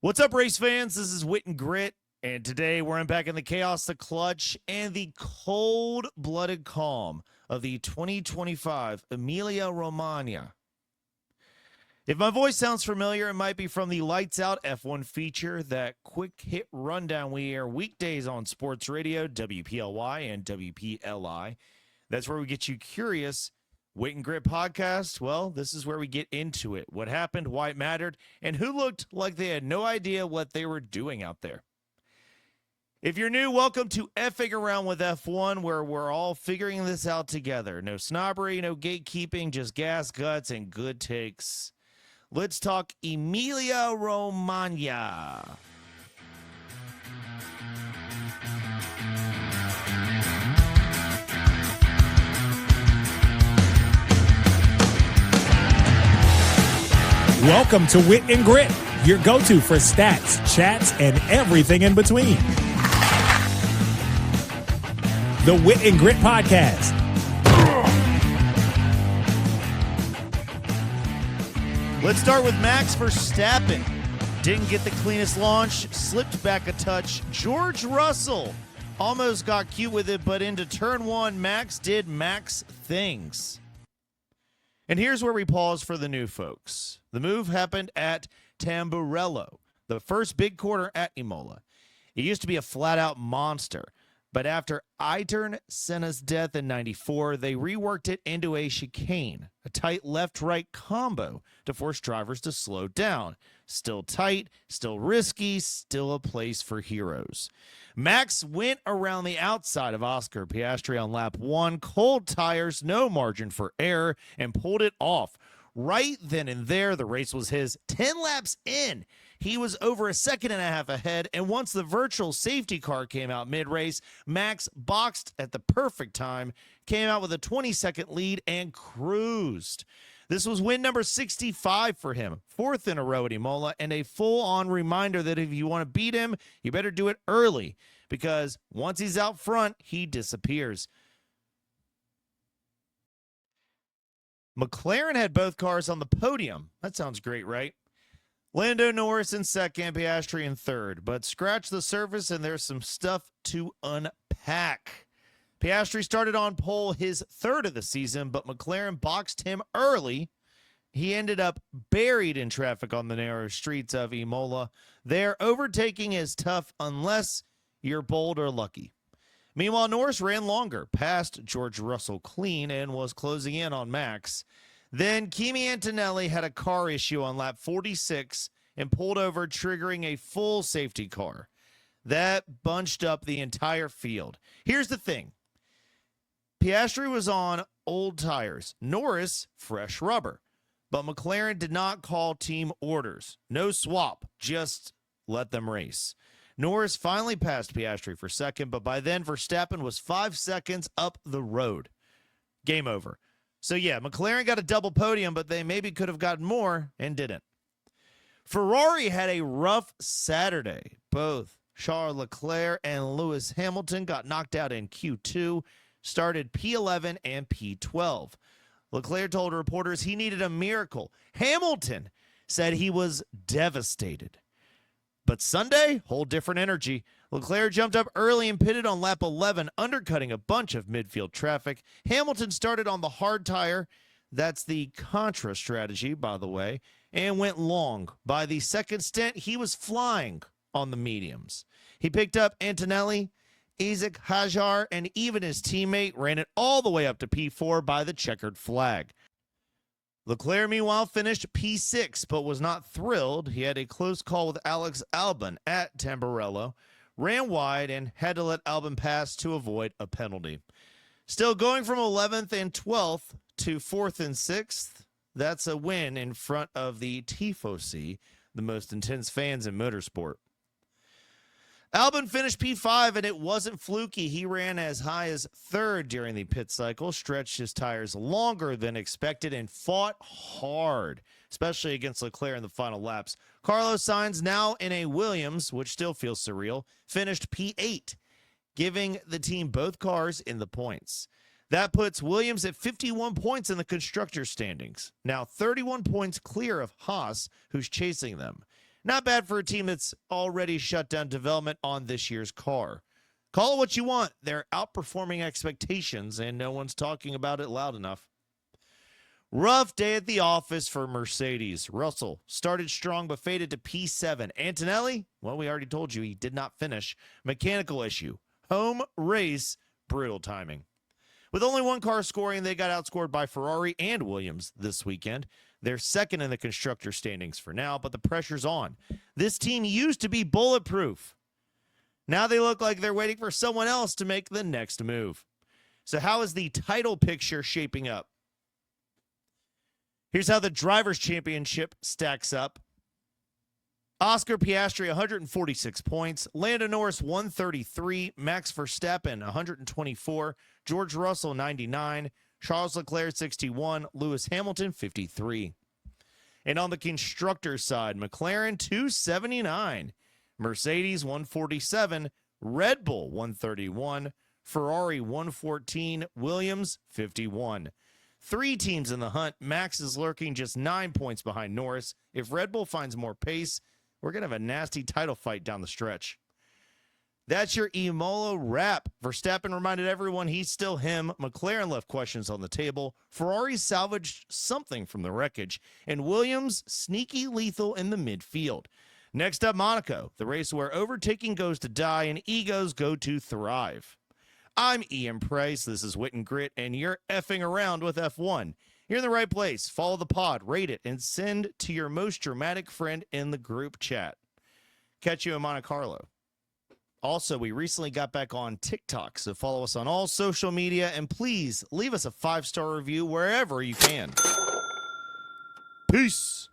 What's up, race fans? This is Wit Grit, and today we're unpacking the chaos, the clutch, and the cold-blooded calm of the 2025 Emilia-Romagna. If my voice sounds familiar, it might be from the Lights Out F1 feature, that quick hit rundown we air weekdays on Sports Radio WPLY and WPLI. That's where we get you curious. Wit and Grit podcast, well, this is where we get into it. What happened, why it mattered, and who looked like they had no idea what they were doing out there. If you're new, welcome to Effing Around with F1, where we're all figuring this out together. No snobbery, no gatekeeping, just gas, guts, and good takes. Let's talk Emilia-Romagna. Welcome to Wit and Grit, your go-to for stats, chats, and everything in between. The Wit and Grit podcast. Let's start with Max Verstappen. Didn't get the cleanest launch, slipped back a touch. George Russell almost got cute with it, but into turn one, Max did Max things. And here's where we pause for the new folks. The move happened at Tamburello, the first big corner at Imola. It used to be a flat-out monster, but after Ayrton Senna's death in '94, they reworked it into a chicane, a tight left-right combo to force drivers to slow down. Still tight, still risky, still a place for heroes. Max went around the outside of Oscar Piastri on lap one, cold tires, no margin for error, and pulled it off. Right then and there, the race was his. 10 laps in, he was over a second and a half ahead, and once the virtual safety car came out mid-race, Max boxed at the perfect time, came out with a 20-second lead, and cruised. This was win number 65 for him, fourth in a row at Imola, and a full-on reminder that if you want to beat him, you better do it early, because once he's out front, he disappears. McLaren had both cars on the podium. That sounds great, right? Lando Norris in second, Piastri in third. But scratch the surface and there's some stuff to unpack. Piastri started on pole, his third of the season, but McLaren boxed him early. He ended up buried in traffic on the narrow streets of Imola. Their overtaking is tough unless you're bold or lucky. Meanwhile, Norris ran longer, passed George Russell clean, and was closing in on Max. Then Kimi Antonelli had a car issue on lap 46 and pulled over, triggering a full safety car. That bunched up the entire field. Here's the thing. Piastri was on old tires. Norris, fresh rubber. But McLaren did not call team orders. No swap, just let them race. Norris finally passed Piastri for second, but by then Verstappen was 5 seconds up the road. Game over. So yeah, McLaren got a double podium, but they maybe could have gotten more and didn't. Ferrari had a rough Saturday. Both Charles Leclerc and Lewis Hamilton got knocked out in Q2, started P11 and P12. Leclerc told reporters he needed a miracle. Hamilton said he was devastated. But Sunday, whole different energy. Leclerc jumped up early and pitted on lap 11, undercutting a bunch of midfield traffic. Hamilton started on the hard tire. That's the contra strategy, by the way, and went long. By the second stint, he was flying on the mediums. He picked up Antonelli, Isaac Hajar, and even his teammate ran it all the way up to P4 by the checkered flag. Leclerc, meanwhile, finished P6, but was not thrilled. He had a close call with Alex Albon at Tamburello, ran wide, and had to let Albon pass to avoid a penalty. Still going from 11th and 12th to 4th and 6th, that's a win in front of the Tifosi, the most intense fans in motorsport. Albon finished P5, and it wasn't fluky. He ran as high as third during the pit cycle, stretched his tires longer than expected, and fought hard, especially against Leclerc in the final laps. Carlos Sainz, now in a Williams, which still feels surreal, finished P8, giving the team both cars in the points. That puts Williams at 51 points in the constructor standings, now 31 points clear of Haas, who's chasing them. Not bad for a team that's already shut down development on this year's car. Call it what you want. They're outperforming expectations, and no one's talking about it loud enough. Rough day at the office for Mercedes. Russell started strong but faded to P7. Antonelli, well, we already told you he did not finish. Mechanical issue. Home race, brutal timing. With only one car scoring, they got outscored by Ferrari and Williams this weekend. They're second in the constructor standings for now, but the pressure's on. This team used to be bulletproof. Now they look like they're waiting for someone else to make the next move. So how is the title picture shaping up? Here's how the Drivers' Championship stacks up. Oscar Piastri, 146 points. Lando Norris, 133. Max Verstappen, 124. George Russell, 99. Charles Leclerc, 61. Lewis Hamilton, 53. And on the constructors' side, McLaren, 279. Mercedes, 147. Red Bull, 131. Ferrari, 114. Williams, 51. 3 teams in the hunt. Max is lurking just 9 points behind Norris. If Red Bull finds more pace, we're going to have a nasty title fight down the stretch. That's your Imola wrap. Verstappen reminded everyone he's still him. McLaren left questions on the table. Ferrari salvaged something from the wreckage. And Williams, sneaky lethal in the midfield. Next up, Monaco, the race where overtaking goes to die and egos go to thrive. I'm Ian Price. This is Wit and Grit, and you're effing around with F1. You're in the right place. Follow the pod, rate it, and send to your most dramatic friend in the group chat. Catch you in Monte Carlo. Also, we recently got back on TikTok, so follow us on all social media, and please leave us a 5-star review wherever you can. Peace.